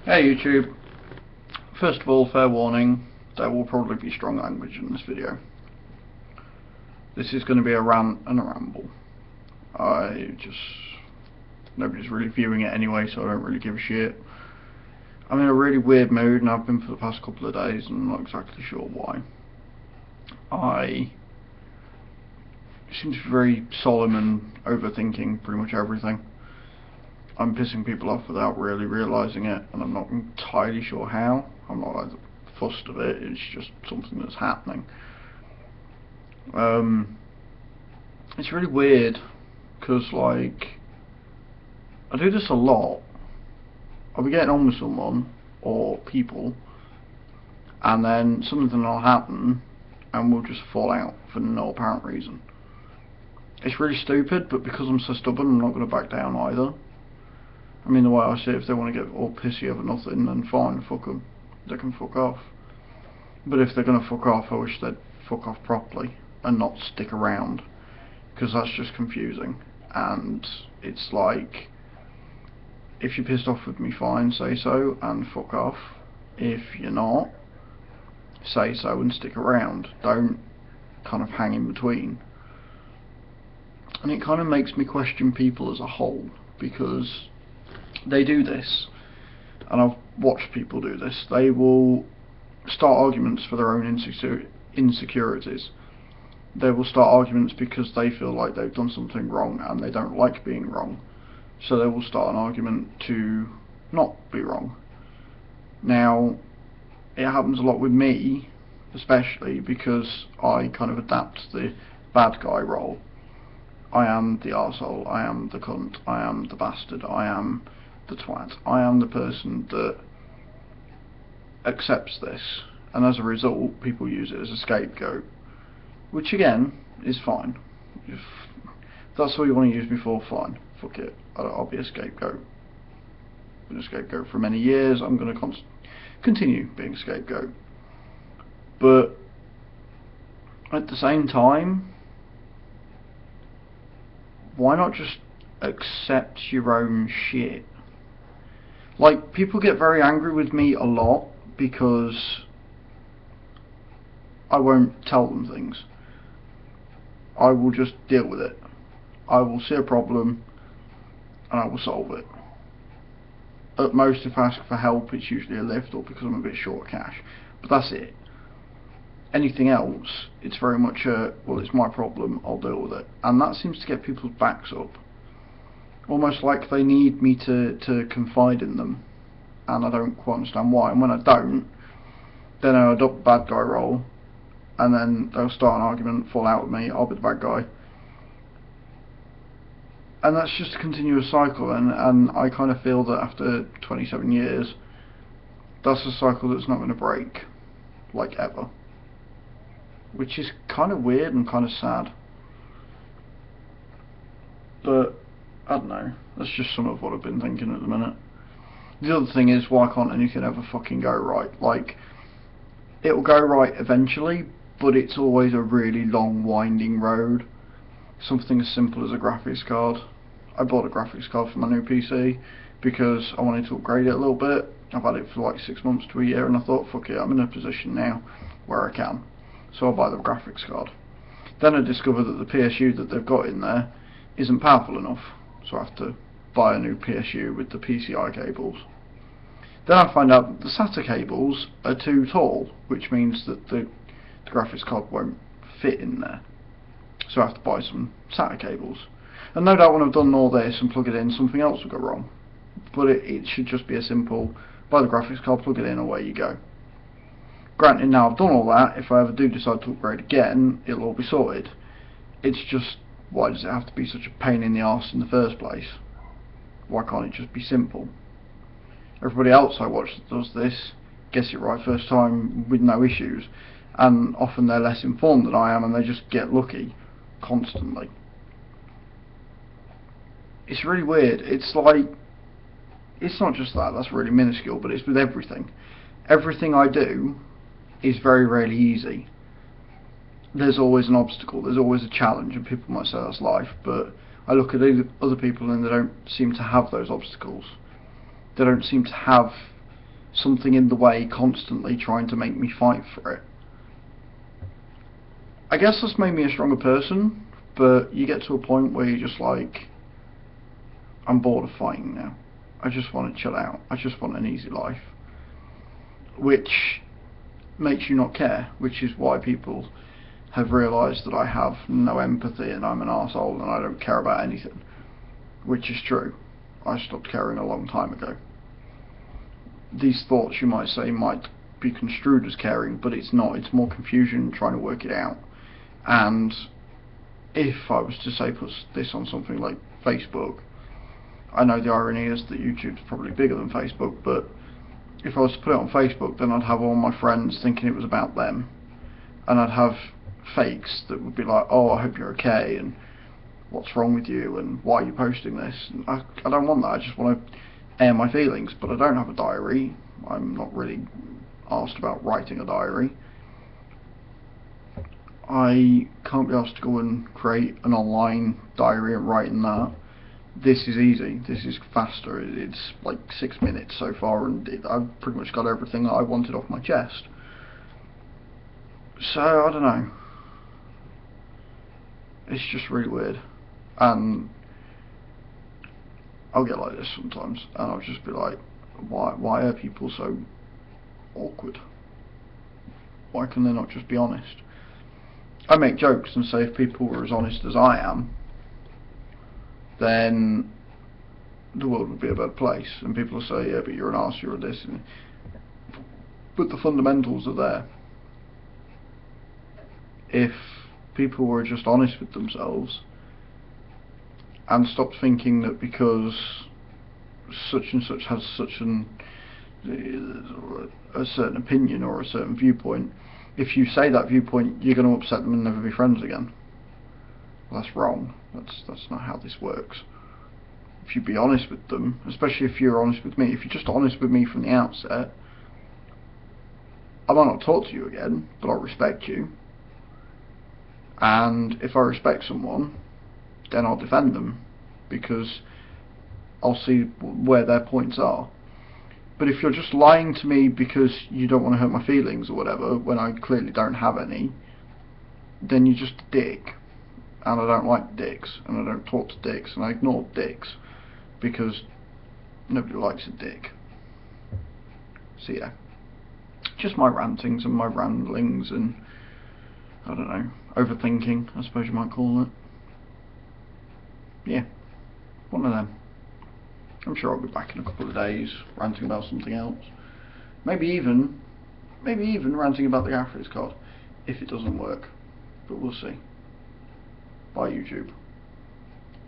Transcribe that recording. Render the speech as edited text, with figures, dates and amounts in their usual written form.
Hey YouTube, first of all, fair warning, there will probably be strong language in this video. This is going to be a rant and a ramble. Nobody's really viewing it anyway, so I don't really give a shit. I'm in a really weird mood, and I've been for the past couple of days, and I'm not exactly sure why. I seem to be very solemn and overthinking pretty much everything. I'm pissing people off without really realising it, and I'm not entirely sure how. I'm not like fussed of it, it's just something that's happening. It's really weird, because like, I do this a lot. I'll be getting on with someone, or people, and then something will happen, and we'll just fall out for no apparent reason. It's really stupid, but because I'm so stubborn, I'm not going to back down either. I mean, the way I see it, if they want to get all pissy over nothing, then fine, fuck them. They can fuck off. But if they're going to fuck off, I wish they'd fuck off properly and not stick around, because that's just confusing. And it's like, if you're pissed off with me, fine, say so and fuck off. If you're not, say so and stick around. Don't kind of hang in between. And it kind of makes me question people as a whole, because they do this, and I've watched people do this. They will start arguments for their own insecurities. They will start arguments because they feel like they've done something wrong and they don't like being wrong. So they will start an argument to not be wrong. Now, it happens a lot with me, especially because I kind of adapt the bad guy role. I am the arsehole, I am the cunt, I am the bastard, I am the twat. I am the person that accepts this, and as a result people use it as a scapegoat, which again is fine. If that's all you want to use me for, fine, fuck it, I'll be a scapegoat. I've been a scapegoat for many years, I'm going to continue being a scapegoat. But at the same time, why not just accept your own shit? Like, people get very angry with me a lot because I won't tell them things. I will just deal with it. I will see a problem and I will solve it. At most, if I ask for help, it's usually a lift or because I'm a bit short of cash. But that's it. Anything else, it's very much a, well, it's my problem, I'll deal with it. And that seems to get people's backs up. Almost like they need me to confide in them, and I don't quite understand why. And when I don't, then I adopt the bad guy role, and then they'll start an argument, fall out with me, I'll be the bad guy. And that's just a continuous cycle, and I kind of feel that after 27 years, that's a cycle that's not going to break, like ever. Which is kind of weird and kind of sad. But I don't know, that's just some of what I've been thinking at the minute. The other thing is, why can't anything ever fucking go right? Like, it'll go right eventually, but it's always a really long winding road. Something as simple as a graphics card. I bought a graphics card for my new PC because I wanted to upgrade it a little bit. I've had it for like 6 months to a year, and I thought, fuck it, I'm in a position now where I can, so I'll buy the graphics card. Then I discovered that the PSU that they've got in there isn't powerful enough, so I have to buy a new PSU with the PCI cables. Then I find out that the SATA cables are too tall, which means that the graphics card won't fit in there, so I have to buy some SATA cables. And no doubt when I've done all this and plug it in, something else will go wrong, but it should just be a simple, buy the graphics card, plug it in, away you go. Granted, now I've done all that, if I ever do decide to upgrade again, it'll all be sorted. It's just, why does it have to be such a pain in the arse in the first place? Why can't it just be simple? Everybody else I watch that does this gets it right first time with no issues, and often they're less informed than I am, and they just get lucky constantly. It's really weird. It's like, it's not just that, that's really minuscule, but it's with everything. Everything I do is very rarely easy. There's always an obstacle, there's always a challenge, and people might say that's life, but I look at other people and they don't seem to have those obstacles. They don't seem to have something in the way constantly trying to make me fight for it. I guess that's made me a stronger person, but you get to a point where you're just like, I'm bored of fighting now. I just want to chill out. I just want an easy life. Which makes you not care, which is why people have realised that I have no empathy and I'm an arsehole and I don't care about anything. Which is true. I stopped caring a long time ago. These thoughts, you might say, might be construed as caring, but it's not. It's more confusion trying to work it out. And if I was to say put this on something like Facebook, I know the irony is that YouTube's probably bigger than Facebook, but if I was to put it on Facebook, then I'd have all my friends thinking it was about them, and I'd have fakes that would be like, oh, I hope you're okay, and what's wrong with you, and why are you posting this? And I don't want that. I just want to air my feelings, but I don't have a diary. I'm not really asked about writing a diary. I can't be asked to go and create an online diary and write in that. This is easy. This is faster. It's like 6 minutes so far, and I've pretty much got everything that I wanted off my chest. So I don't know. It's just really weird, and I'll get like this sometimes, and I'll just be like, why are people so awkward? Why can they not just be honest? I make jokes and say if people were as honest as I am, then the world would be a better place. And people will say, yeah, but you're an arse, you're a this. But the fundamentals are there. If people were just honest with themselves and stopped thinking that because such and such has such a certain opinion or a certain viewpoint, if you say that viewpoint, you're going to upset them and never be friends again. Well, that's wrong. That's not how this works. If you be honest with them, especially if you're honest with me, if you're just honest with me from the outset, I might not talk to you again, but I'll respect you. And if I respect someone, then I'll defend them, because I'll see where their points are. But if you're just lying to me because you don't want to hurt my feelings or whatever, when I clearly don't have any, then you're just a dick. And I don't like dicks, and I don't talk to dicks, and I ignore dicks, because nobody likes a dick. So yeah, just my rantings and my ramblings and, I don't know, overthinking, I suppose you might call it. Yeah, one of them. I'm sure I'll be back in a couple of days, ranting about something else. Maybe even ranting about the graphics card, if it doesn't work. But we'll see. Bye, YouTube.